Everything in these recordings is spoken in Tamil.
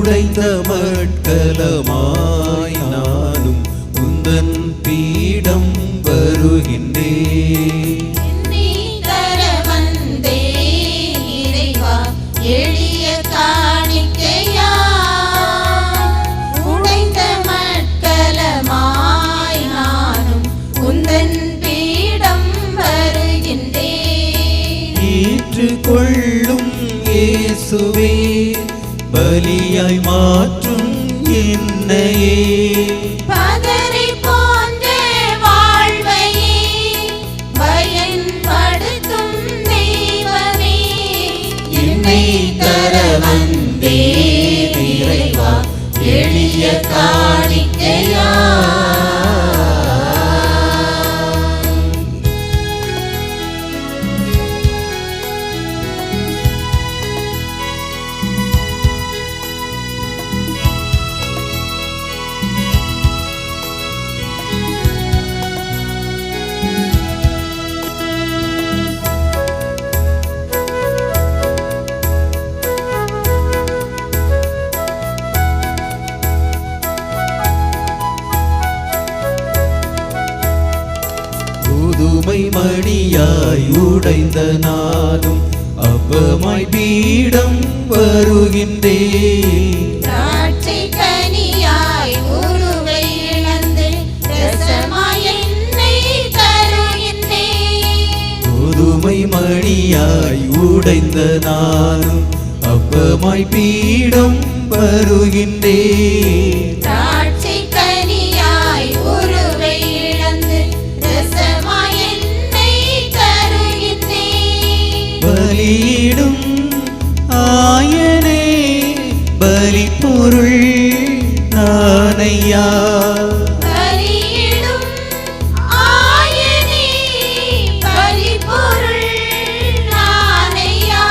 உடைந்த மட்கலமாய் நானும் உந்தன் பீடம் வருகின்றேன். எளிய காணிக்கையா உடைந்த மட்கலமாய் நானும் உந்தன் பீடம் வருகின்றேன். ஏற்றுக்கொள்ளும் இயேசுவே பலியாய் மாற்றும் என்னையே. பதரை போன்ற வாழ்வையே பயன்படுத்தும் தெய்வமே என்னை தர வந்தேன் இறைவா எளிய காணிக்கையா. புதுமை மணியாய் உடைந்த நானும் அப்பமாய் பீடம் வருகின்றேன். திராட்சை கனியாய் உருவை இழந்து ரசமாய் என்னை தருகின்றேன். புதுமை மணியாய் உடைந்த நானும் அப்பமாய் பீடம் வருகின்றேன். திராட்சை கனியாய் உருவை இழந்து ரசமாய் என்னை தருகின்றேன். பலியிடும் ஆயனே பலி பொருள் நானையா. பலியிடும் ஆயனே பலிபொருள் நானையா.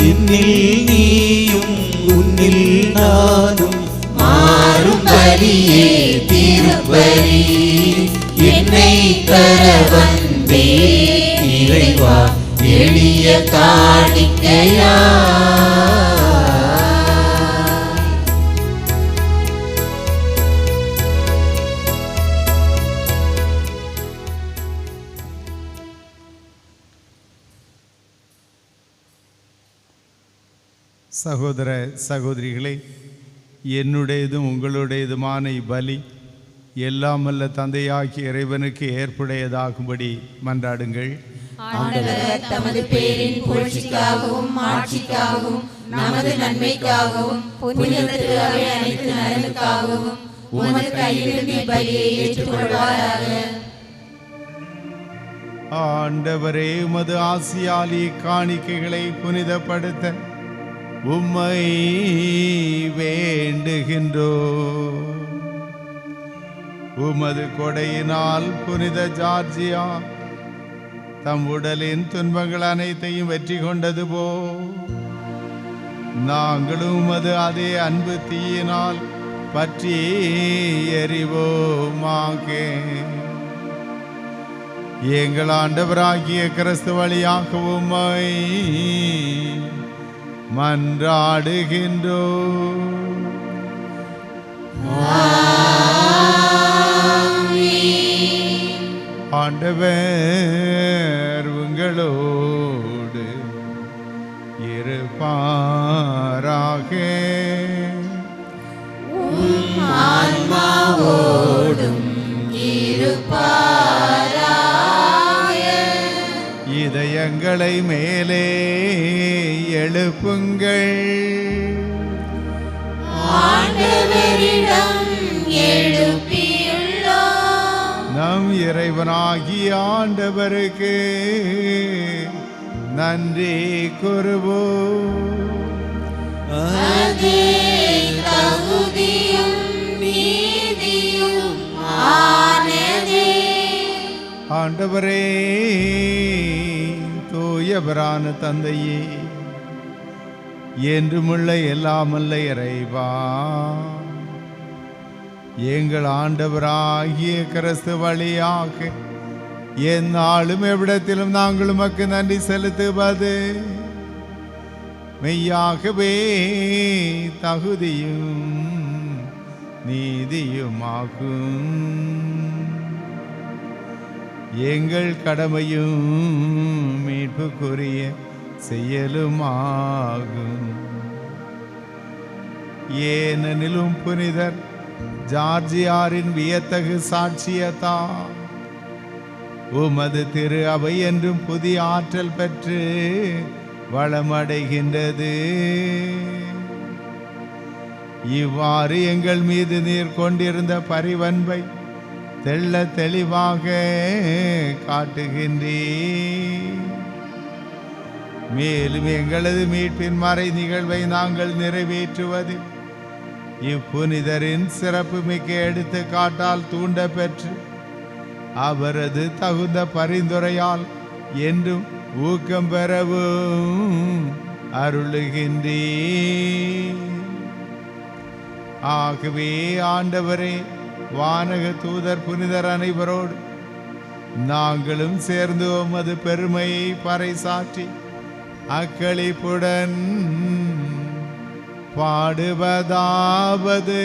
என்னில் நீயும் உன்னில் நானும் மாறும் பலியே திருப்பலி. என்னை தர வந்தேன் இறைவா எளிய காணிக்கையா. சகோதர சகோதரிகளே, என்னுடையதும் உங்களுடையதுமான இப்பலி எல்லாம் வல்ல தந்தையாகிய இறைவனுக்கு ஏற்புடையதாகும்படி மன்றாடுங்கள். ஆண்டவர் தமது பேரின் புகழ்ச்சிக்காகவும் ஆட்சிக்காகவும் நமது நன்மைக்காகவும் புனித திருஅவை அனைத்து நலனுக்காகவும் உமது கையிலிருந்து பலியை ஏற்றுக்கொள்வாராக. ஆண்டவரே, உமது ஆசியாலி காணிக்கைகளை புனிதப்படுத்த உம்மை வேண்டுகின்றோ. உமது கொடையினால் புனித ஜார்ஜியா தம் உடலின் துன்பங்கள் அனைத்தையும் வெற்றி கொண்டது போ நாங்களும் உமது அதே அன்பு தீயினால் பற்றி எறிவோமாக. எங்கள் ஆண்டவராகிய கிறிஸ்து வழியாக உம்மை மன்றாடுகின்றோ. ஆண்டவர் உங்களோடு இருப்பாராக. ஆன்மாவோடும் இருப்பாராக. இதயங்களை மேலே எழுப்புங்கள். ஆண்டவரிடம் எழுப்பியுள்ளோம். நம் இறைவனாகிய ஆண்டவருக்கு நன்றி கூறுவோம். அதே தகுதியும் நீதியும் ஆனதே. ஆண்டவரே, தூயவரான தந்தையே, என்றுமுள்ள எல்லாமல்ல இறைவா, எங்கள் ஆண்டவராகிய கிறிஸ்து வழியாக எந்நாளும் எவ்விடத்திலும் நாங்கள் உமக்கு நன்றி செலுத்துவது மெய்யாகவே தகுதியும் நீதியுமாகும். எங்கள் கடமையும் மீட்புக்குரிய செயலுமாகும். ஏனெனிலும் புனிதர் ஜார்ஜியாரின் வியத்தகு சாட்சியத்தா உமது திரு அவை என்றும் புதிய ஆற்றல் பெற்று வளமடைகின்றது. இவ்வாறு எங்கள் மீது நீர் கொண்டிருந்த பரிவன்பை தெள்ள தெளிவாக காட்டுகின்றே. மேலும் எங்களது மீட்பின் மறை நிகழ்வை நாங்கள் நிறைவேற்றுவது இப்புனிதரின் சிறப்பு மிக்க எடுத்துக்காட்டால் தூண்ட பெற்று அவரது தகுந்த பரிந்துரையால் என்றும் ஊக்கம் பெறவும் அருளுகின்றே. ஆகவே ஆண்டவரே, வானக தூதர் புனிதர் அனைவரோடு நாங்களும் சேர்ந்து உமது பெருமையை பறைசாற்றி அக்களிப்புடன் பாடுவதாவது: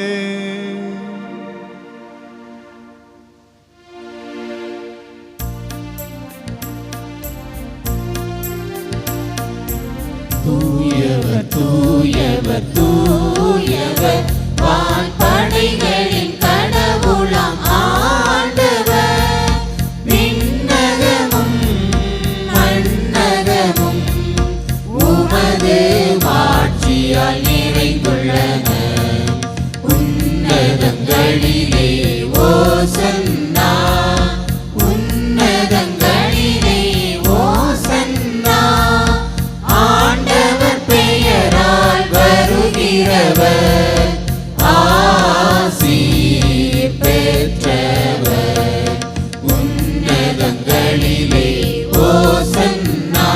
தூயவர் தூயவர் தூயவர் வான்படைகளின் கடவுளாம் ஆண்டவர். விண்ணகமும் மண்ணகமும் உமது மாட்சியால் நிறைந்துள்ளன. உன்னதங்களிலே ஓசன்னா, உன்னதங்களிலே ஓசன்னா. ஆண்டவர் பெயரால் வருகிறவர் ஆசீர் பெற்றவர். உன்னதங்களிலே ஓசன்னா,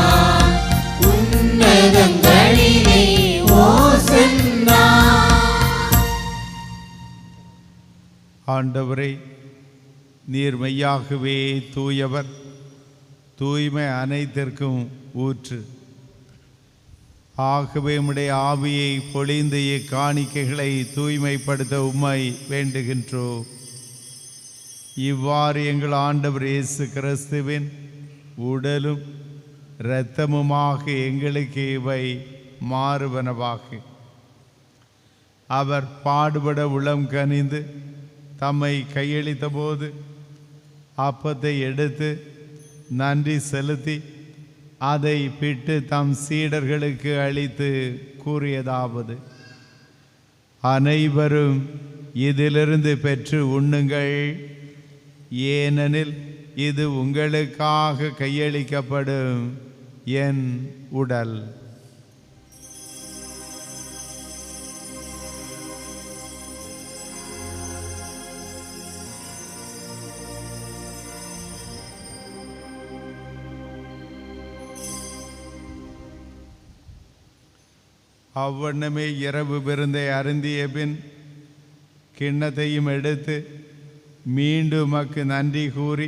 உன்னதங்களிலே ஓசன்னா. ஆண்டவரே, நீர் மெய்யாகவே தூயவர், தூய்மை அனைத்திற்கும் ஊற்று. ஆகவே உம்முடைய ஆவியை பொழிந்து இக்காணிக்கைகளை தூய்மைப்படுத்த உம்மை வேண்டுகின்றோம். இவ்வாறு எங்கள் ஆண்டவர் இயேசு கிறிஸ்துவின் உடலும் இரத்தமுமாக எங்களுக்கு இவை மாறுவனவாக. அவர் பாடுபட உளம் கனிந்து தம்மை கையளித்த போது அப்பத்தை எடுத்து நன்றி செலுத்தி அதை பிட்டு தம் சீடர்களுக்கு அளித்து கூறியதாவது: அனைவரும் இதிலிருந்து பெற்று உண்ணுங்கள், ஏனெனில் இது உங்களுக்காக கையளிக்கப்படும் என் உடல். அவ்வண்ணமே இரவு விருந்தை அருந்திய பின் கிண்ணத்தையும் எடுத்து மீண்டும் உமக்கு நன்றி கூறி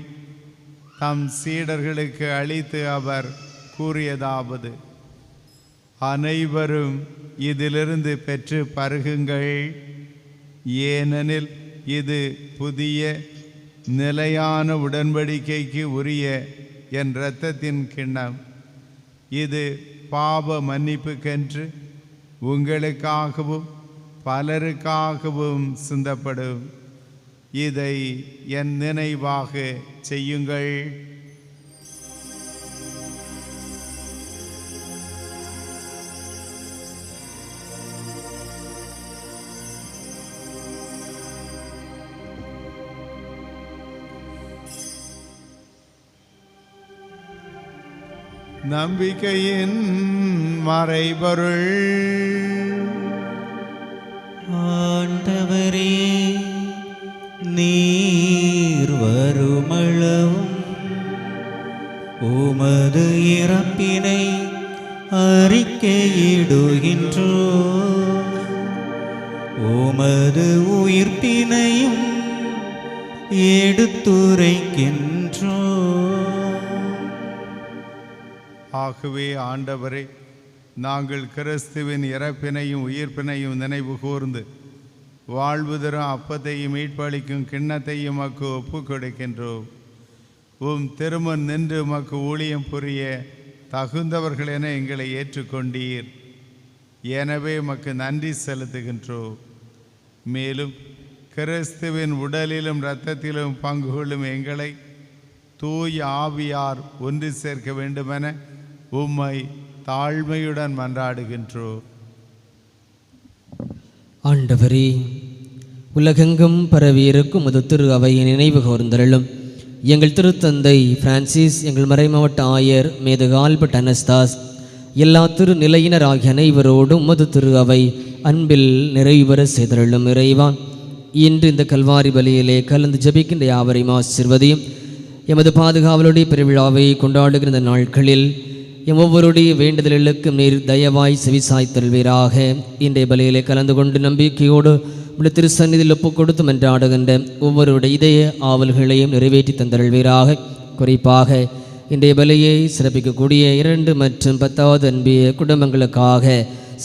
தம் சீடர்களுக்கு அளித்து அவர் கூறியதாவது: அனைவரும் இதிலிருந்து பெற்று பருகுங்கள், ஏனெனில் இது புதிய நிலையான உடன்படிக்கைக்கு உரிய என் இரத்தத்தின் கிண்ணம். இது பாவ மன்னிப்புக்கென்று உங்களுக்காகவும் பலருக்காகவும் சிந்தப்படும். இதை என் நினைவாக செய்யுங்கள். நம்பிக்கையின் மறைபொருள். ஆண்டவரே, நீர் வருமளவும் உமது இறப்பினை அறிக்கையிடுகின்றோ, உமது உயிர்ப்பினையும் எடுத்துரைக்கின்றோ. ஆகவே ஆண்டவரே, நாங்கள் கிறிஸ்துவின் இறப்பினையும் உயிர்ப்பினையும் நினைவு கூர்ந்து வாழ்வு தரும் அப்பத்தையும் மீட்பளிக்கும் கிண்ணத்தையும் உமக்கு ஒப்புக் கொடுக்கின்றோம். உம் திருமண் நின்று உமக்கு ஊழியம் புரிய தகுந்தவர்கள் என எங்களை ஏற்றுக்கொண்டீர். எனவே உமக்கு நன்றி செலுத்துகின்றோம். மேலும் கிறிஸ்துவின் உடலிலும் இரத்தத்திலும் பங்கு கொள்ளும் எங்களை தூய ஆவியார் ஒன்று சேர்க்க வேண்டுமென உம்மை தாழ்மையுடன் மன்றாடுகின்றோம். ஆண்டவரே, உலகெங்கும் பரவியிருக்கும் அது திரு அவையை நினைவு கூர்ந்தருளும். எங்கள் திருத்தந்தை பிரான்சிஸ், எங்கள் மறைமாவட்ட ஆயர் மேதகு ஆல்பர்ட் அனஸ்தாஸ், எல்லா திரு நிலையினர் ஆகிய அனைவரோடும் உமது திரு அவை அன்பில் நிறைவுற செய்தருளும். இறைவா, இன்று இந்த கல்வாரி பலியிலே கலந்து ஜபிக்கின்ற யாவரையும் ஆசீர்வதியும். எமது பாதுகாவலுடைய பெருவிழாவை கொண்டாடுகிற இந்த நாட்களில் எம் ஒவ்வொருடைய வேண்டுதல்களுக்கும் நீர் தயவாய் செவிசாய்த்தல்வீராக. இன்றைய பலியிலே கலந்து கொண்டு நம்பிக்கையோடு உடைய திருசந்நிதியில் ஒப்புக் கொடுத்து மன்றாடுகின்ற ஒவ்வொருடைய இதய ஆவல்களையும் நிறைவேற்றி தந்தருள்வீராக. குறிப்பாக இன்றைய பலியை சிறப்பிக்கக்கூடிய 2 மற்றும் 10வது அன்பிய குடும்பங்களுக்காக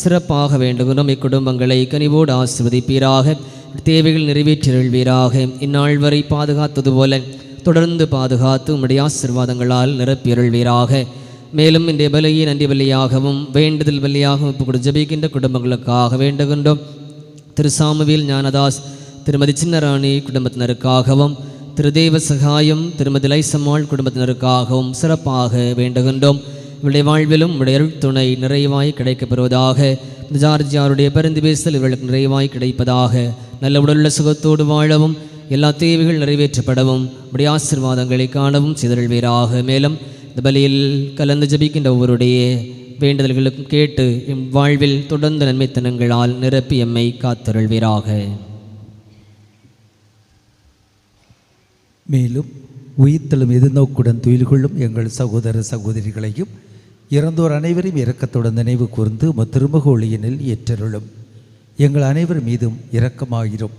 சிறப்பாக வேண்டுகிறோம். இக்குடும்பங்களை கனிவோடு ஆசீர்வதிப்பீராக. தேவைகள் நிறைவேற்றிருள்வீராக. இந்நாள் வரை பாதுகாத்தது போல தொடர்ந்து பாதுகாத்து உம்முடைய ஆசீர்வாதங்களால் நிரப்பியருள்வீராக. மேலும் இன்றைய பலியை நன்றி பலியாகவும் வேண்டுதல் பலியாகவும் இப்போ ஜபிக்கின்ற குடும்பங்களுக்காக வேண்டுகின்றோம். திரு சாமுவேல் ஞானதாஸ், திருமதி சின்னராணி குடும்பத்தினருக்காகவும், திரு தேவ சகாயம், திருமதி லைசம்மாள் குடும்பத்தினருக்காகவும் சிறப்பாக வேண்டுகின்றோம். இவருடைய வாழ்விலும் உடைய துணை நிறைவாய் கிடைக்கப்பெறுவதாக. ஜார்ஜியாருடைய பரிந்து பேசல் இவர்களுக்கு நிறைவாய் கிடைப்பதாக. நல்ல உடலுள்ள சுகத்தோடு வாழவும் எல்லா தேவைகள் நிறைவேற்றப்படவும் உடைய ஆசீர்வாதங்களை காணவும் செய்தருள்வீராக. மேலும் இந்த பலியில் கலந்து ஜபிக்கின்ற ஒவ்வொருடைய வேண்டுதல்களுக்கும் கேட்டு எம் வாழ்வில் தொடர்ந்து நன்மைத்தனங்களால் நிரப்பி எம்மை காத்தருள்வீராக. மேலும் உயிர்த்தலும் எதிர்நோக்குடன் துயில் கொள்ளும் எங்கள் சகோதர சகோதரிகளையும் இறந்தோர் அனைவரையும் இரக்கத்துடன் நினைவு கூர்ந்து திருமுக ஒளியினில் ஏற்றருளும். எங்கள் அனைவர் மீதும் இரக்கமாயிரும்.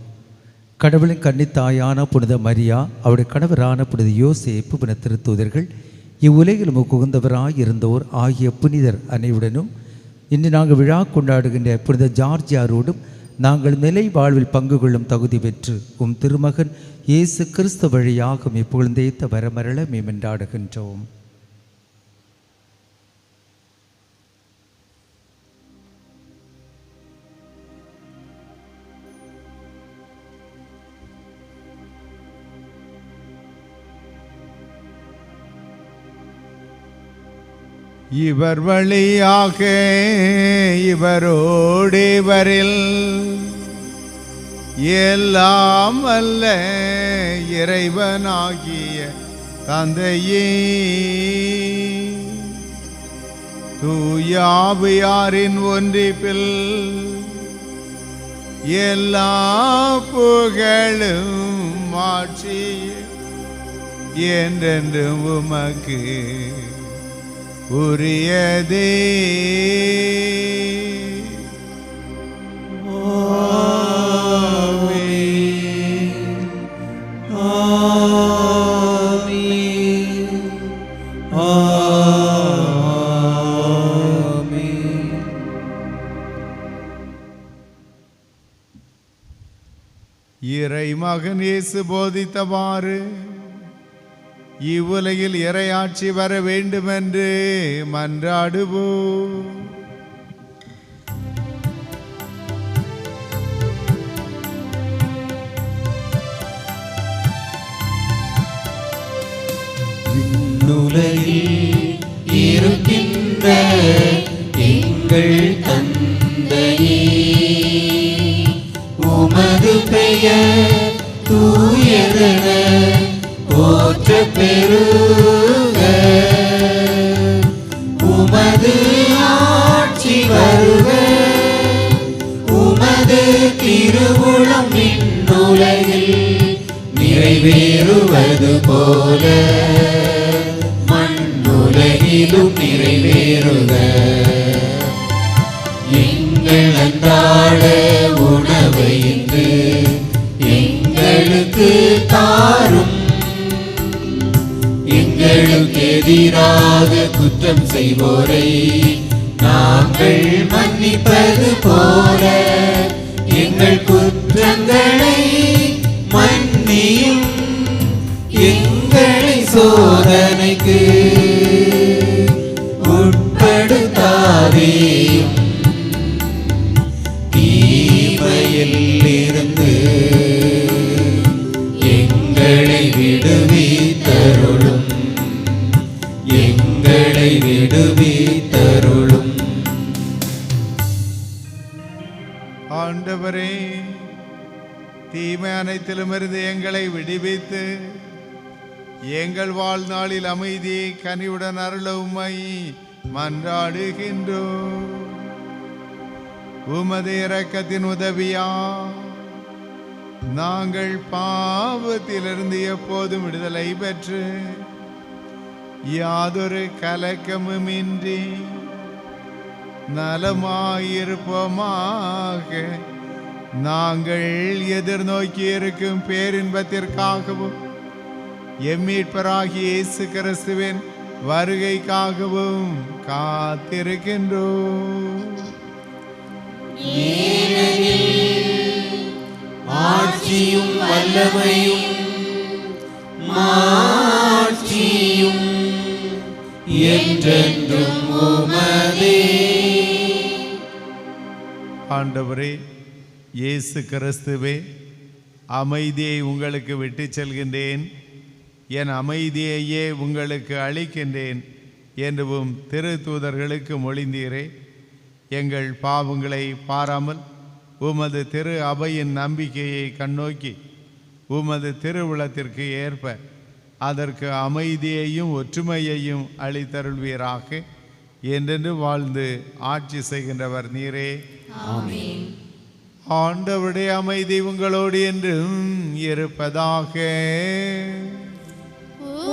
கடவுளின் கன்னித்தாயான புனித மரியா, அவருடைய கணவரான புனித யோசேப்பு, புனித திருத்தூதர்கள், இவ்வுலகில் உகந்தவராய் இருந்தோர் ஆகிய புனிதர் அனைவருடனும் இன்று நாங்கள் விழா கொண்டாடுகின்ற புனித ஜார்ஜியாரோடும் நாங்கள் நிலை வாழ்வில் பங்கு கொள்ளும் தகுதி பெற்று உம் திருமகன் இயேசு கிறிஸ்து வழியாக புகழ்ந்தேத்த வரமரள மேமென்றாடுகின்றோம். இவர் வழியாக இவரோடு இவரில் எல்லாம் அல்ல இறைவனாகிய தந்தையே, தூய ஆவியாரின் ஒன்றிப்பில் எல்லா புகழும் மாட்சியும் என்றென்றும் உமக்கு உரியதே. இறை மகன் இயேசு போதித்தவாறு இவ்வுலகில் இறையாட்சி வர வேண்டுமென்று மன்றாடுவோம். விண்ணுலகில் இருக்கின்ற எங்கள் தந்தையே, உமது பெயர் தூயதென போற்ற பெறுக. உமது ஆட்சி வருக. உமது திருவுளம் விண்ணுலகில் நிறைவேறுவது போல மண்ணுலகிலும் நிறைவேறுக. எங்கள் அன்றாட உணவை இன்று எங்களுக்கு தாரும். எங்களுக்கு எதிராக குற்றம் செய்வோரை நாங்கள் மன்னிப்பது போல எங்கள் குற்றங்களை மன்னியும், எங்களை சோதனைக்கு உட்படுத்தாதேயும், தீமையில் இருந்து எங்களை விடுவித்தருளும், எங்களை விடுவித்தருளும். ஆண்டவரே, தீமை அனைத்திலுமிருந்து எங்களை விடுவித்து எங்கள் வாழ்நாளில் அமைதியை கனிவுடன் அருள உம்மை மன்றாடுகின்றோம். உமது இரக்கத்தின் உதவியா நாங்கள் பாவத்திலிருந்து எப்போதும் விடுதலை பெற்று யாதொரு கலக்கமுமின்றி நலமாயிருப்போமாக. நாங்கள் எதிர்நோக்கி இருக்கும் பேரின்பத்திற்காகவும் எம்மீட்பராகிய இயேசு கிறிஸ்துவின் வருகைக்காகவும் காத்திருக்கின்றோம். ஆட்சியும் வல்லமையும் மாட்சியும் என்றென்றும் உமதே. ஆண்டவரே இயேசு கிறிஸ்துவே, அமைதியை உங்களுக்கு விட்டு செல்கின்றேன், என் அமைதியையே உங்களுக்கு அளிக்கின்றேன் என்றும் திரு தூதர்களுக்கு மொழிந்தீரே. எங்கள் பாவங்களை பாராமல் உமது திரு அவையின் நம்பிக்கையை கண்ணோக்கி உமது திருவுளத்திற்கு ஏற்ப அதற்கு அமைதியையும் ஒற்றுமையையும் அளித்தருள்வீராக. என்றென்று வாழ்ந்து ஆட்சி செய்கின்றவர் நீரே. ஆமென். ஆண்டவருடைய அமைதி உங்களோடு என்றும் இருப்பதாக.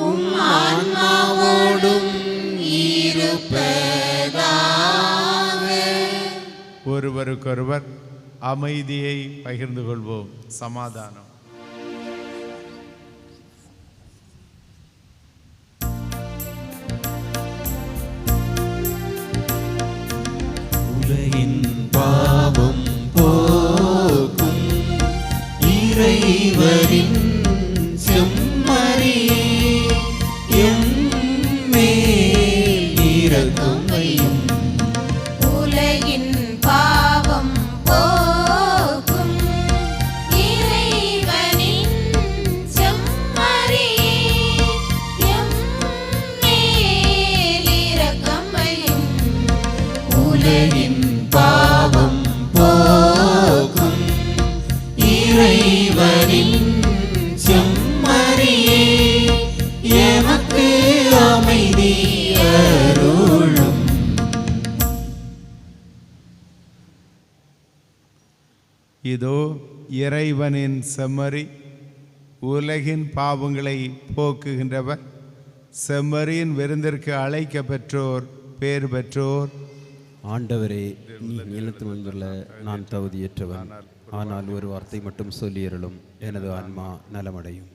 உம் ஆன்மாவோடும் இருப்பதாக. ஒருவருக்கொருவர் அமைதியை பகிர்ந்து கொள்வோம். சமாதானம். உலகின் பாவம் போக்கும் இறைவரின் செம்மறியே, எம்மேல் இரக்கம் வையும். உலகின் பாவம் போக்கும் இறைவனின் செம்மறியே, எம்மேல் இரக்கம் வையும். உலகின் பாவம் போக்கும் இறைவனின் செம்மறியே, எமக்கு அமைதி அருளும். இதோ இறைவனின் செம்மறி, உலகின் பாவங்களை போக்குகின்றவர். செம்மறியின் விருந்திற்கு அழைக்க பெற்றோர் பேர் பெற்றோர். ஆண்டவரே, நிலத்து வந்துள்ள நான் தகுதியற்றவன், ஆனால் ஒரு வார்த்தை மட்டும் சொல்லியருளும், எனது ஆன்மா நலமடையும்.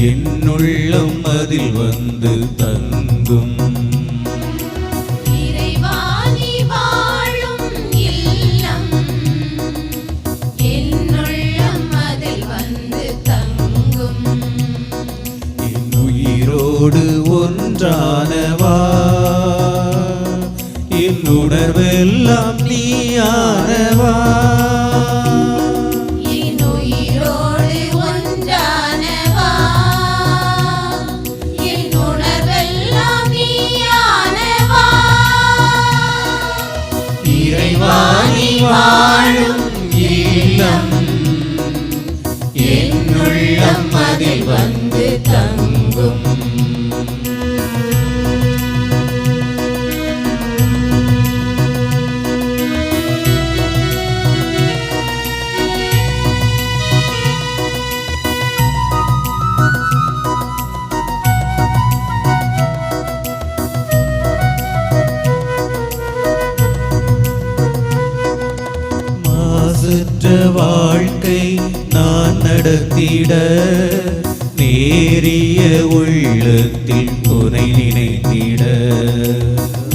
என்னுள்ளம் அதில் வந்து தங்கும். இறைவா நீ வாழும் இல்லம் என்னுள்ளம் அதில் வந்து தங்கும். என் உயிரோடு ஒன்றானவா, என் உணர்வெல்லாம் நீயானவா. என் உயிரோடு ஒன்றானவா, என் உணர்வெல்லாம் நீயானவா. இறைவா நீ வாழும் இல்லம் என்னுள்ளம் அதில் வந்து தங்கும். மாசற்ற வாழ்க்கை நான் நடத்திட நேரிய உள்ளத்தில் உனை நினைத்திட.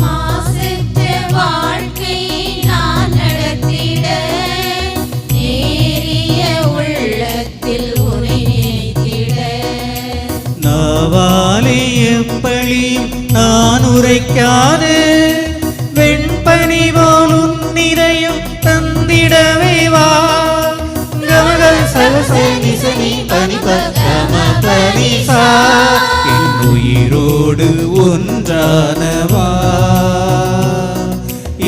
மாசற்ற வாழ்க்கை நான் நடத்திட நேரிய உள்ளத்தில் உனை நினைத்திட. நாவாலே எப்பழி நான் உரைக்காது வெண்பனி போல் உன்னிதயம் தந்திடவே வா. கமகள் சகசனி சனி பனி பகம பனி சா. என் உயிரோடு ஒன்றானவா,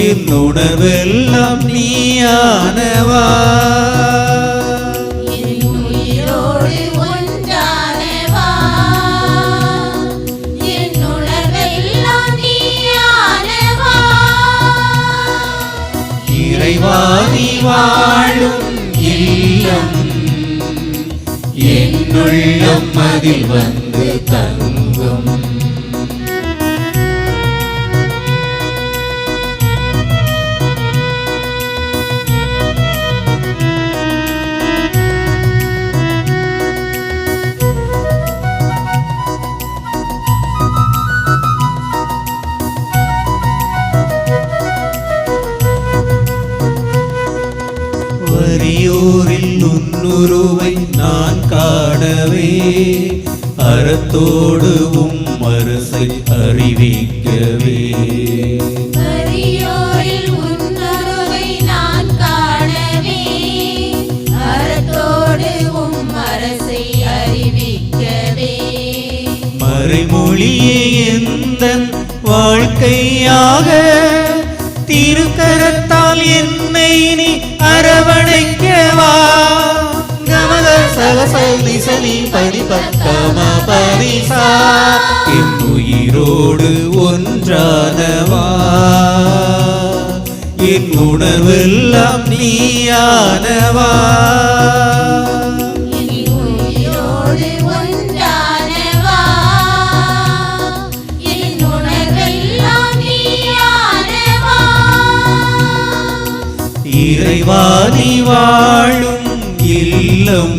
என் உணர்வெல்லாம் நீயானவா. என் உயிரோடு ஒன்றானவா, என் உணர்வெல்லாம் நீயானவா. இறைவா நீ வாழும் இல்லம் என்னுள்ளம் அதில் வந்து தங்கும். வரியோரில் உன்னுருவை நான் காணவே அறத்தோடு அரசை அறிவிக்கவே. வரியோரில் உன்னருவை நான் காணவே அறத்தோடு அரசை அறிவிக்கவே. மறைமொழியே எந்தன் வாழ்க்கையாக திருக்கரத்தால் என்னை நீ அரவணைக்கவா. கமல சகசனி சனி பனி பக்கம பரிசா. என் உயிரோடு ஒன்றானவா, என் உணர்வெல்லாம் நீயானவா. என் உயிரோடு ஒன்றானவா, என் உணர்வெல்லாம் நீயானவா. இறைவா நீ வாழும் இல்லம்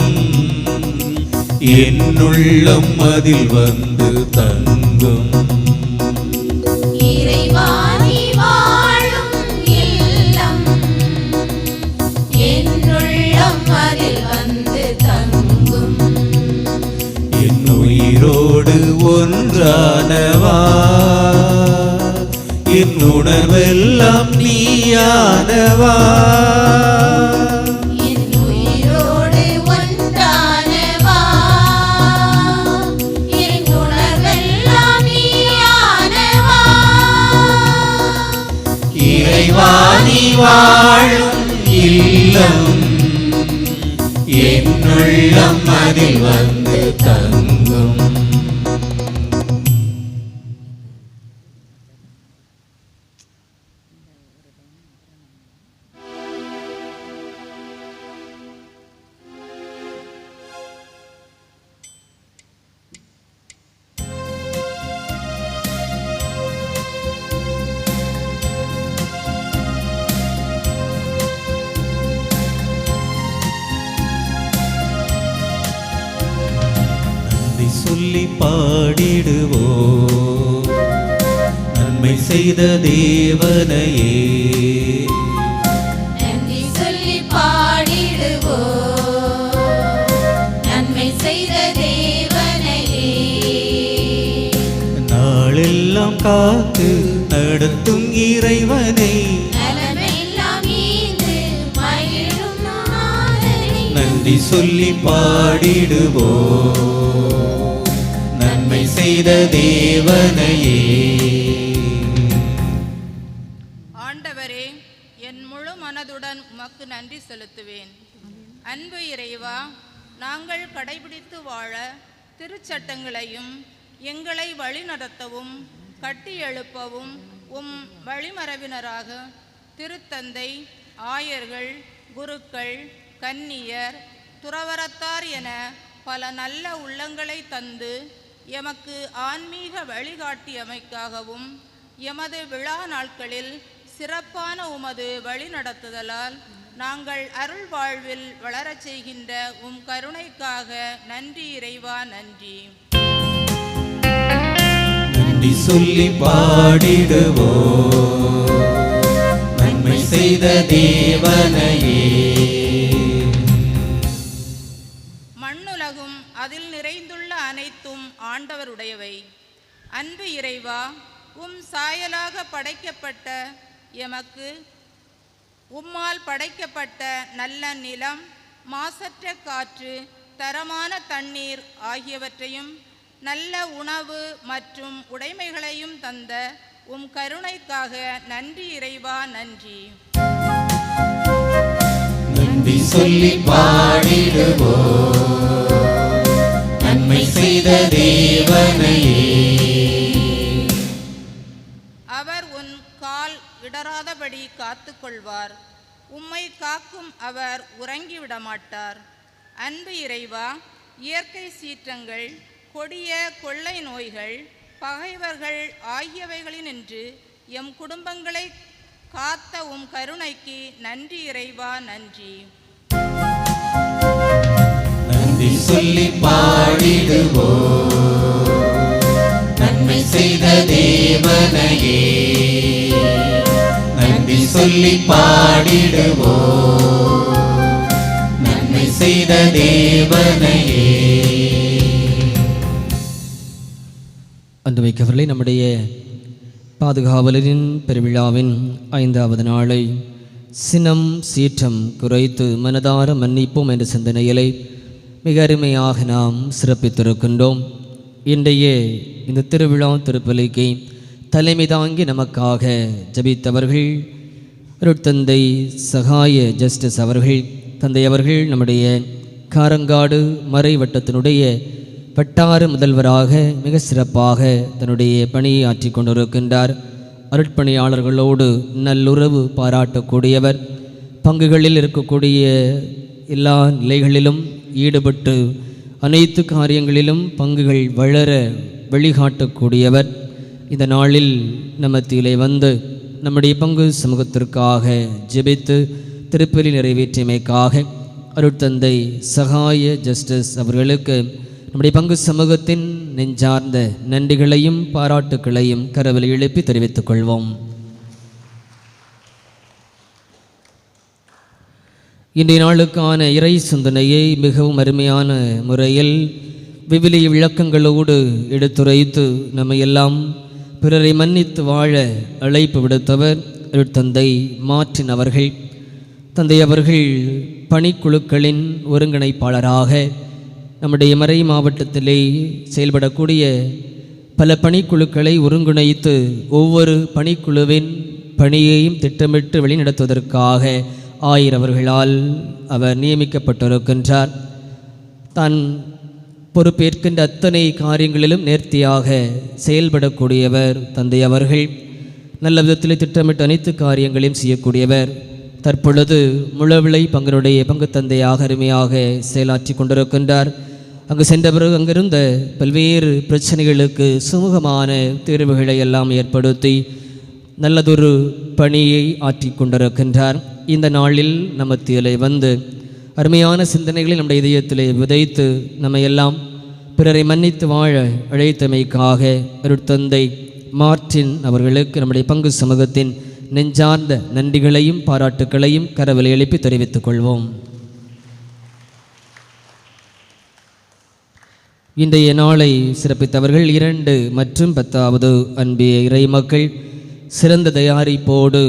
என்னுள்ளம் அதில் வந்து தங்கும். இறைவா நீ வாழும் இல்லம் என்னுள்ளம் அதில் வந்து தங்கும். என் உயிரோடு ஒன்றானவா, என் உணர்வெல்லாம் நீயானவா. என் உயிரோடு ஒன்றானவா, என் உணர்வெல்லாம் நீயானவா. இறைவா நீ வாழும் இல்லம் என்னுள்ளம் அதில் வந்து தங்கும். பாடிடுவோம் நன்மை செய்த தேவனையே நன்றி சொல்லி பாடிடுவோம் நன்மை செய்த தேவனையே. நாளெல்லாம் காத்து நடத்தும் இறைவனை நலமெல்லாம் ஈந்து மகிழும் நாதனை. நன்றி சொல்லி பாடிடுவோம் நன்மை செய்த தேவனையே. ஆண்டவரே, என் முழு மனதுடன் உமக்கு நன்றி செலுத்துவேன். அன்பு இறைவா, நாங்கள் கடைபிடித்து வாழ திருச்சட்டங்களையும் எங்களை வழிநடத்தவும் கட்டி எழுப்பவும் உம் வழிமரபினராக திருத்தந்தை, ஆயர்கள், குருக்கள், கன்னியர், துறவரத்தார் என பல நல்ல உள்ளங்களை தந்து எமக்கு ஆன்மீக வழிகாட்டியமைக்காகவும் எமது விழா நாட்களில் சிறப்பான உமது வழிநடத்துதலால் நாங்கள் அருள் வாழ்வில் வளரச் செய்கின்ற உம் கருணைக்காக நன்றி இறைவா, நன்றி. நன்றி சொல்லி பாடிடுவோம் நன்மை செய்த தேவனையே. மண்ணுலகும் அதில் நிறைந்துள்ள அனைத்தும் ஆண்டவருடையவை. அன்பு இறைவா, உம் சாயலாக படைக்கப்பட்ட எமக்கு உம்மால் படைக்கப்பட்ட நல்ல நிலம், மாசற்ற காற்று, தரமான தண்ணீர் ஆகியவற்றையும் நல்ல உணவு மற்றும் உடைமைகளையும் தந்த உம் கருணைக்காக நன்றி இறைவா, நன்றி. நன்றி சொல்லி பாடிடுவோம் நன்மை செய்த தேவனையே. அவர் உன் கால் இடராதபடி காத்துக்கொள்வார். உம்மை காக்கும் அவர் உறங்கிவிட மாட்டார். அன்பு இறைவா, இயற்கை சீற்றங்கள், கொடிய கொள்ளை நோய்கள், பகைவர்கள் ஆகியவைகளினின்று எம் குடும்பங்களை காத்த உம் கருணைக்கு நன்றி இறைவா, நன்றி. நன்றி சொல்லி பாடிடுவோம் நன்மை செய்த தேவனையே. நன்றி சொல்லி பாடிடுவோம் நன்மை செய்த தேவனையே. அன்புமிக்கவர்களே, நம்முடைய பாதுகாவலரின் பெருவிழாவின் 5வது நாளை சினம் சீற்றம் குறைத்து மனதார மன்னிப்போம் என்ற சிந்தனையிலே மிக அருமையாக நாம் சிறப்பித்திருக்கின்றோம். இன்றைய இந்த திருவிழா திருப்பலிக்கு தலைமை தாங்கி நமக்காக ஜபித்தவர்கள் அருட்தந்தை சகாய ஜஸ்டிஸ் அவர்கள். தந்தை அவர்கள் நம்முடைய காரங்காடு மறை வட்டத்தினுடைய வட்டார முதல்வராக மிக சிறப்பாக தன்னுடைய பணியை ஆற்றி கொண்டிருக்கின்றார். அருட்பணியாளர்களோடு நல்லுறவு பாராட்டக்கூடியவர். பங்குகளில் இருக்கக்கூடிய எல்லா நிலைகளிலும் ஈடுபட்டு அனைத்து காரியங்களிலும் பங்குகள் வளர வழிகாட்டக்கூடியவர். இந்த நாளில் நம்மத்திலே வந்து நம்முடைய பங்கு சமூகத்திற்காக ஜெபித்து திருப்பலி நிறைவேற்றியமைக்காக அருட்தந்தை சகாய ஜஸ்டிஸ் அவர்களுக்கு நம்முடைய பங்கு சமூகத்தின் நெஞ்சார்ந்த நன்றிகளையும் பாராட்டுக்களையும் கரவலை எழுப்பி தெரிவித்துக் கொள்வோம். இன்றைய நாளுக்கான இறை சிந்தனையை மிகவும் அருமையான முறையில் விவிலிய விளக்கங்களோடு எடுத்துரைத்து நம்மை எல்லாம் பிறரை மன்னித்து வாழ அழைப்பு விடுத்தவர் தந்தை மார்ட்டின் அவர்கள். தந்தை அவர்கள் பணிக்குழுக்களின் ஒருங்கிணைப்பாளராக நம்முடைய மறை மாவட்டத்திலே செயல்படக்கூடிய பல பணிக்குழுக்களை ஒருங்கிணைத்து ஒவ்வொரு பணிக்குழுவின் பணியையும் திட்டமிட்டு வழிநடத்துவதற்காக அவர்களால் அவர் நியமிக்கப்பட்டிருக்கின்றார். தான் பொறுப்பேற்கின்ற அத்தனை காரியங்களிலும் நேர்த்தியாக செயல்படக்கூடியவர் தந்தை அவர்கள். நல்ல விதத்தில் திட்டமிட்டு அனைத்து காரியங்களையும் செய்யக்கூடியவர். தற்பொழுது முழவிளை பங்கினுடைய பங்கு தந்தையாக அருமையாக செயலாற்றி கொண்டிருக்கின்றார். அங்கு சென்ற பிறகு அங்கிருந்த பல்வேறு பிரச்சனைகளுக்கு சுமூகமான தீர்வுகளை எல்லாம் ஏற்படுத்தி நல்லதொரு பணியை ஆற்றி கொண்டிருக்கின்றார். இந்த நாளில் மத்தியிலே வந்து அருமையான சிந்தனைகளை நம்முடைய இதயத்திலே விதைத்து நம்மை எல்லாம் பிறரை மன்னித்து வாழ அழைத்தமைக்காக அருட்தந்தை மார்ட்டின் அவர்களுக்கு நம்முடைய பங்கு சமூகத்தின் நெஞ்சார்ந்த நன்றிகளையும் பாராட்டுக்களையும் கரவலை எழுப்பி தெரிவித்துக் கொள்வோம். இன்றைய நாளை சிறப்பித்தவர்கள் 2 மற்றும் 10வது அன்பிய இறைமக்கள் சிறந்த தயாரிப்போடு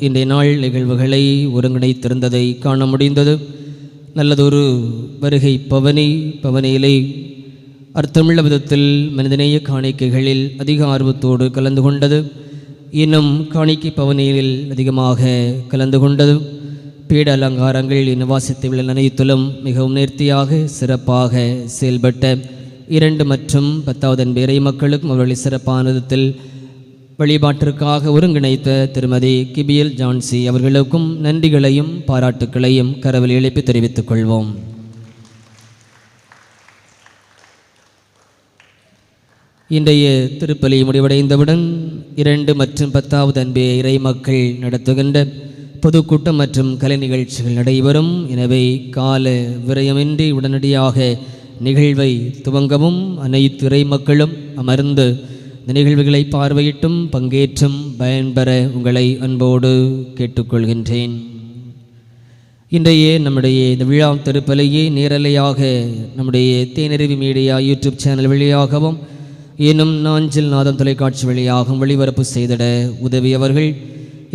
இன்றைய நாள் நிகழ்வுகளை ஒருங்கிணைத்திருந்ததை காண முடிந்தது. நல்லதொரு வருகை பவனியிலே அர்த்தமுள்ள விதத்தில் மனிதநேய காணிக்கைகளில் அதிக ஆர்வத்தோடு கலந்து கொண்டது. இன்னும் காணிக்கை பவனியில் அதிகமாக கலந்து கொண்டது. பீட அலங்காரங்கள் வாசித்த அனைத்திலும் மிகவும் நேர்த்தியாக சிறப்பாக செயல்பட்ட 2 மற்றும் 10வது அன்பு இறை மக்களுக்கும் அவர்களை சிறப்பான விதத்தில் வழிபாட்டிற்காக ஒருங்கிணைத்த திருமதி கிபியல் ஜான்சி அவர்களுக்கும் நன்றிகளையும் பாராட்டுக்களையும் கரவல் எழுப்பி தெரிவித்துக் கொள்வோம். இன்றைய திருப்பலி முடிவடைந்தவுடன் 2 மற்றும் 10வது அன்பே இறை மக்கள் நடத்துகின்ற பொதுக்கூட்டம் மற்றும் கலை நிகழ்ச்சிகள் நடைபெறும். எனவே கால விரயமின்றி உடனடியாக நிகழ்வை துவங்கவும் அனைத்து இறை மக்களும் அமர்ந்து இந்த நிகழ்வுகளை பார்வையிட்டும் பங்கேற்றும் பயன்பெற உங்களை அன்போடு கேட்டுக்கொள்கின்றேன். இன்றைய நம்முடைய இந்த விழா திருப்பலியை நேரலையாக நம்முடைய தேனருவி மீடியா யூடியூப் சேனல் வழியாகவும் இன்னும் நாஞ்சில் நாதம் தொலைக்காட்சி வழியாகவும் ஒளிபரப்பு செய்திட உதவியவர்கள்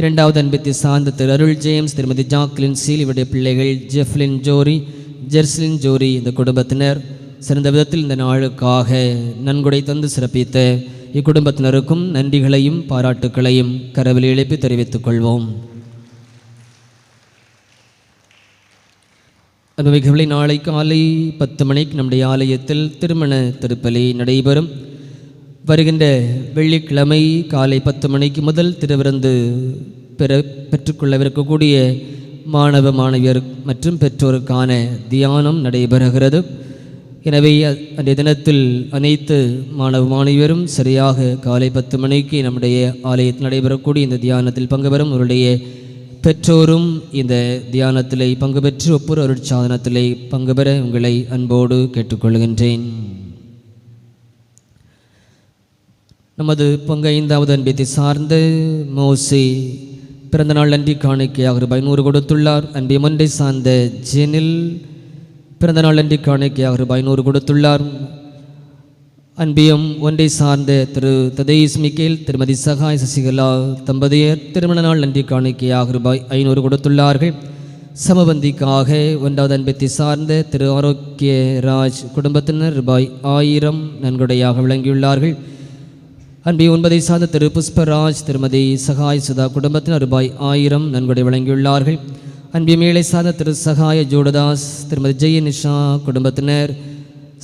2வது அன்பித்தை சார்ந்த திரு அருள் ஜேம்ஸ், திருமதி ஜாக்லின் சீல், இவருடைய பிள்ளைகள் ஜெஃப்லின் ஜோரி, ஜெர்ஸ்லின் ஜோரி, இந்த குடும்பத்தினர் சிறந்த விதத்தில் இந்த நாளுக்காக நன்கொடை தந்து சிறப்பித்த இக்குடும்பத்தினருக்கும் நன்றிகளையும் பாராட்டுக்களையும் கரவல் எழுப்பி தெரிவித்துக் கொள்வோம். அனுபவிகளை நாளை காலை 10 மணிக்கு நம்முடைய ஆலயத்தில் திருமண திருப்பலி நடைபெறும். வருகின்ற வெள்ளிக்கிழமை காலை 10 மணிக்கு முதல் திருவிருந்து பெற்றுக்கொள்ளவிருக்கக்கூடிய மாணவ மாணவியர் மற்றும் பெற்றோருக்கான தியானம் நடைபெறுகிறது. எனவே அன்றைய தினத்தில் அனைத்து மாணவ மாணவியரும் சரியாக காலை 10 மணிக்கு நம்முடைய ஆலயத்தில் நடைபெறக்கூடிய இந்த தியானத்தில் பங்கு பெறும். அவருடைய பெற்றோரும் இந்த தியானத்திலே பங்கு பெற்று ஒப்புர அருட்சாதனத்திலே பங்கு பெற உங்களை அன்போடு கேட்டுக்கொள்கின்றேன். நமது பங்கு 5வது அன்பியத்தை சார்ந்த மோசி பிறந்தநாள் நன்றி காணிக்கையாக ரூபாய் 100 கொடுத்துள்ளார். அன்பியம் ஒன்றை சார்ந்த ஜெனில் பிறந்தநாள் நன்றி காணிக்கையாக ரூபாய் 100 கொடுத்துள்ளார். அன்பியம் ஒன்றை சார்ந்த திரு ததேஸ் மிக்கேல், திருமதி சகாய் சசிகலா தம்பதியர் திருமண நாள் நன்றி காணிக்கையாக ரூபாய் 500 கொடுத்துள்ளார்கள். சமபந்திக்காக 1வது அன்பியத்தை சார்ந்த திரு ஆரோக்கிய ராஜ் குடும்பத்தினர் ரூபாய் 1000 நன்கொடையாக வழங்கியுள்ளார்கள். அன்பி 9 சார்ந்த திரு புஷ்பராஜ், திருமதி சகாய் சுதா குடும்பத்தினர் ரூபாய் 1000 நன்கொடை வழங்கியுள்ளார்கள். அன்பி மேலை சார்ந்த திரு சகாய ஜோடதாஸ், திருமதி ஜெய நிஷா குடும்பத்தினர்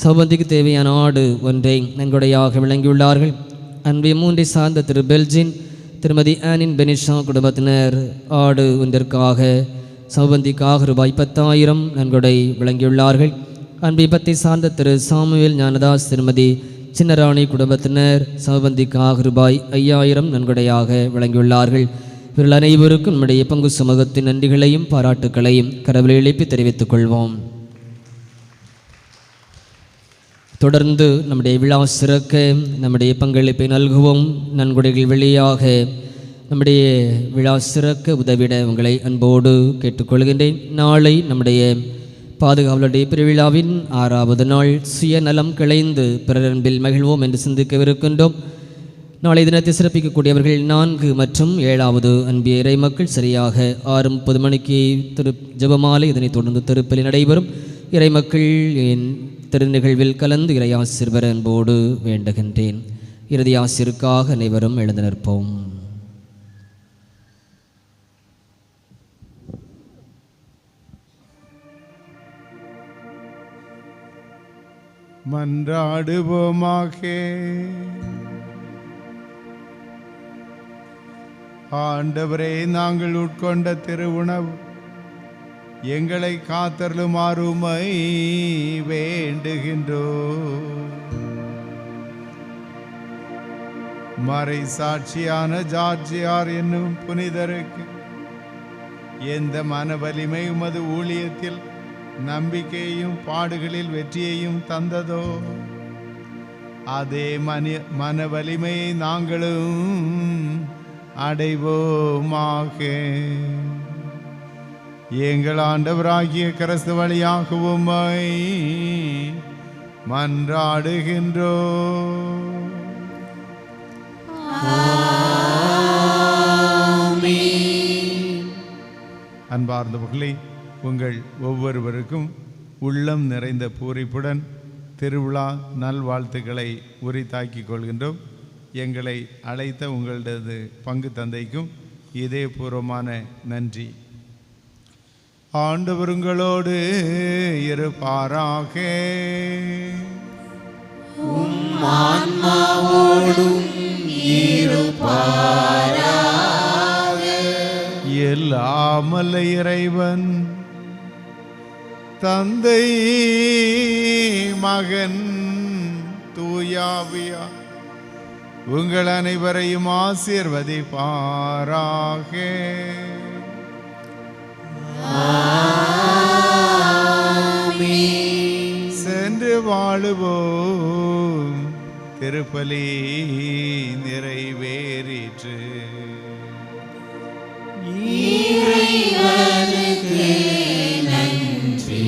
சௌபந்திக்கு தேவையான ஆடு ஒன்றை நன்கொடையாக வழங்கியுள்ளார்கள். அன்பி 3 சார்ந்த திரு பெல்ஜின், திருமதி ஆனின் பெனிஷா குடும்பத்தினர் ஆடு ஒன்றிற்காக சௌபந்திக்காக ரூபாய் 10,000 நன்கொடை வழங்கியுள்ளார்கள். அன்பி 10 சார்ந்த திரு சாமுவேல் ஞானதாஸ், திருமதி சின்னராணி குடும்பத்தினர் சமபந்திக்காக ரூபாய் 5000 நன்கொடையாக வழங்கியுள்ளார்கள். இவர்கள் அனைவருக்கும் நம்முடைய பங்கு சமூகத்தின் நன்றிகளையும் பாராட்டுக்களையும் கரவல் எழுப்பி தெரிவித்துக் கொள்வோம். தொடர்ந்து நம்முடைய விழா சிறக்க நம்முடைய பங்களிப்பை நல்குவோம். நன்கொடைகள் வழியாக நம்முடைய விழா சிறக்க உதவிட உங்களை அன்போடு கேட்டுக்கொள்கின்றேன். நாளை நம்முடைய பாதுகாவலுடைய பெருவிழாவின் 6வது நாள் சுயநலம் கிளைந்து பிறரன்பில் மகிழ்வோம் என்று சிந்திக்கவிருக்கின்றோம். நாளை தினத்தை சிறப்பிக்கக்கூடியவர்கள் 4 மற்றும் 7வது அன்பிய இறை மக்கள் சரியாக 6:30 மணிக்கு ஜெபமாலை, இதனைத் தொடர்ந்து திருப்பலி நடைபெறும். இறை மக்கள் திருநிகழ்வில் கலந்து இறையாசிர் பெற அன்போடு வேண்டுகின்றேன். இறுதி ஆசிருக்காக அனைவரும் எழுந்து நிற்போம். மன்றாடுவோமாக. ஆண்டவரே, நாங்கள் உட்கொண்ட திருவுணவு எங்களை காத்தருளுமாறு உம்மை வேண்டுகின்றோம். மறை சாட்சியான ஜார்ஜியார் என்னும் புனிதருக்கு எந்த மன வலிமை உமது ஊழியத்தில் நம்பிக்கையையும் பாடுகளில் வெற்றியையும் தந்ததோ அதே மன வலிமையை நாங்களும் அடைவோமாக. எங்கள் ஆண்டவராகிய கிறிஸ்து வழியாக உம்மை மன்றாடுகின்றோம். அன்பார்ந்தவர்களே, உங்கள் ஒவ்வொருவருக்கும் உள்ளம் நிறைந்த பூரிப்புடன் திருவிழா நல்வாழ்த்துக்களை உரித்தாக்கிக் கொள்கின்றோம். எங்களை அழைத்த உங்களது பங்கு தந்தைக்கும் இதயபூர்வமான நன்றி. ஆண்டவருங்களோடு இருப்பாராக. ஆன்மாவோடும் இருப்பாராக. எல்லாமல்ல இறைவன் தந்தை மகன் தூயாவியா உங்கள் அனைவரையும் ஆசீர்வதிப்பாராக. சென்று வாழுவோம். திருப்பலி நிறைவேறிற்று. இறைவனுக்கு நன்றி.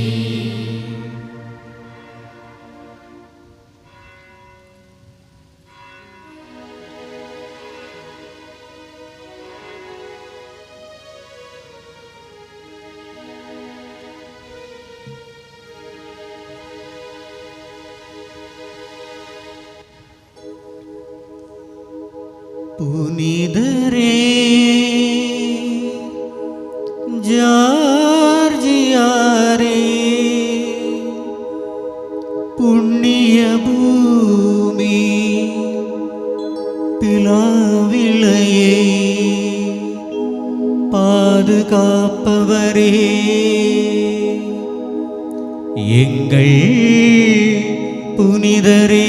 புனிதரே ஜார்ஜியாரே, புண்ணிய பூமி பிலாவிளையே பாதுகாப்பவரே, எங்கள் புனிதரே,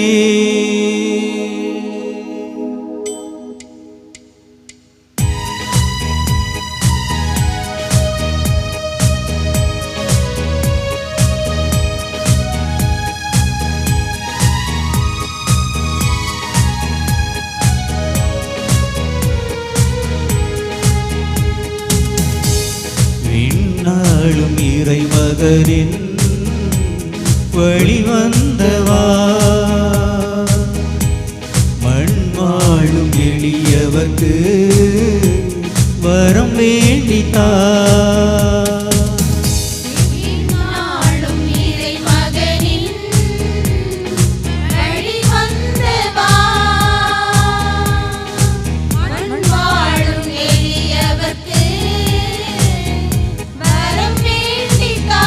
விண்ணாளும் இறைமகனின் வழிவந்தவா, மண் வாழும் எளியவர்க்கு வரம் வேண்டித்தா. இந்நாளும் இறைமகனின் வழிவந்தவா, மண் வாழும் எளியவர்க்கு வரம் வேண்டித்தா.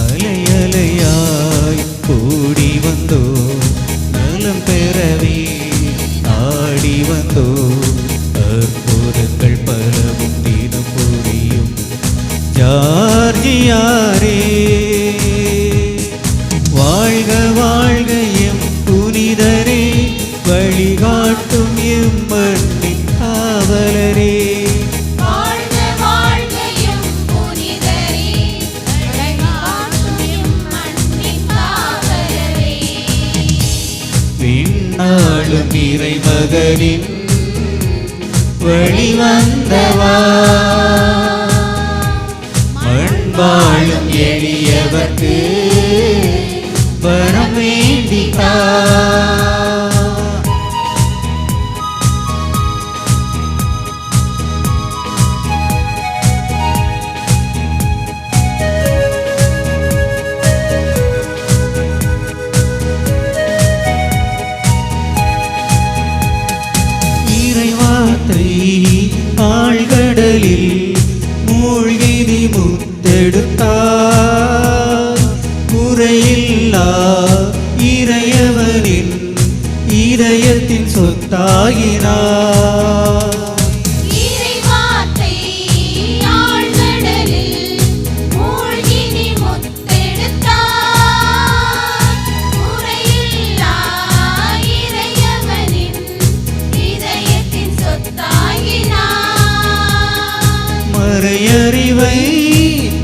அலையலையாய் கூடி வந்தோ நலம் பெறவே ஆடி வந்தோ, அற்புதங்கள் பலவும் தினம் புரியும் ஜார்ஜியாரே. வாழ்க வாழ்க எம் புனிதரே, வழிகாட்டும் எம் மண்ணின் காவலரே. வாழ்க வாழ்க எம் புனிதரே, வழிகாட்டும் எம் மண்ணின் காவலரே. விண்ணாளும் இறைமகனின் வழிவந்தவா, மண் வாழும் எளியவர்க்கு வரம் வேண்டித்தா. இறைவார்த்தை ஆழ்கடலில் மூழ்கி நீ முத்தெடுத்தார், குறையில்லா இறையவனின் இதயத்தின் சொத்தாகினார். இறைவார்த்தை ஆழ்கடலில் மூழ்கி நீ முத்தெடுத்தாய், குறையில்லா இறையவனின் இதயத்தின் சொத்தாகினாய். மறையறிவை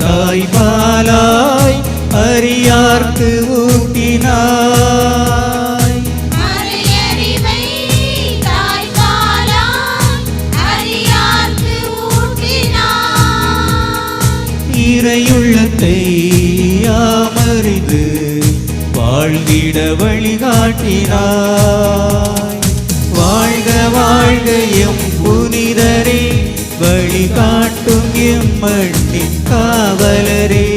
தாய்பாலாய் அறியார்க்கு ஊட்டினார், வாழ்ந்திட வழிகாட்டினாய். வாழ்க வாழ்க எம் புனிதரே, வழிகாட்டும் எம் மண்ணின் காவலரே.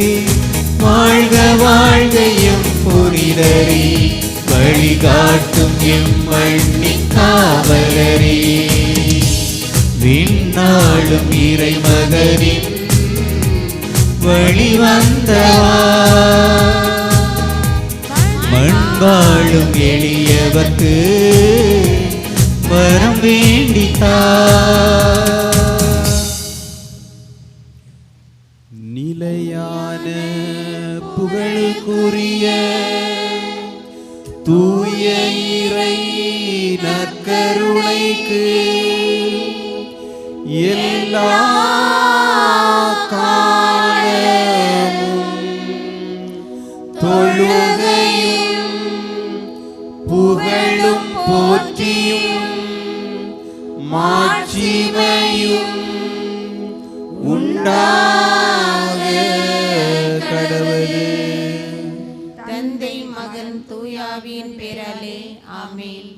வாழ்க வாழ்க எம் புனிதரே, வழிகாட்டும் எம் மண்ணின் காவலரே. விண்ணாளும் இறைமகனின் வழிவந்தவா, மண்வாழும் எளியவர்க்கு வரம் வேண்டித்தா. நிலையான புகழுக்குரிய தூய இறை நற்கருணைக்கு எல்லா காலமும் தொழுகையும் புகழும் போற்றியும் மாட்சிமையும் உண்டாக கடவுளே. தந்தை மகன் தூயாவின் பேராலே ஆமென்.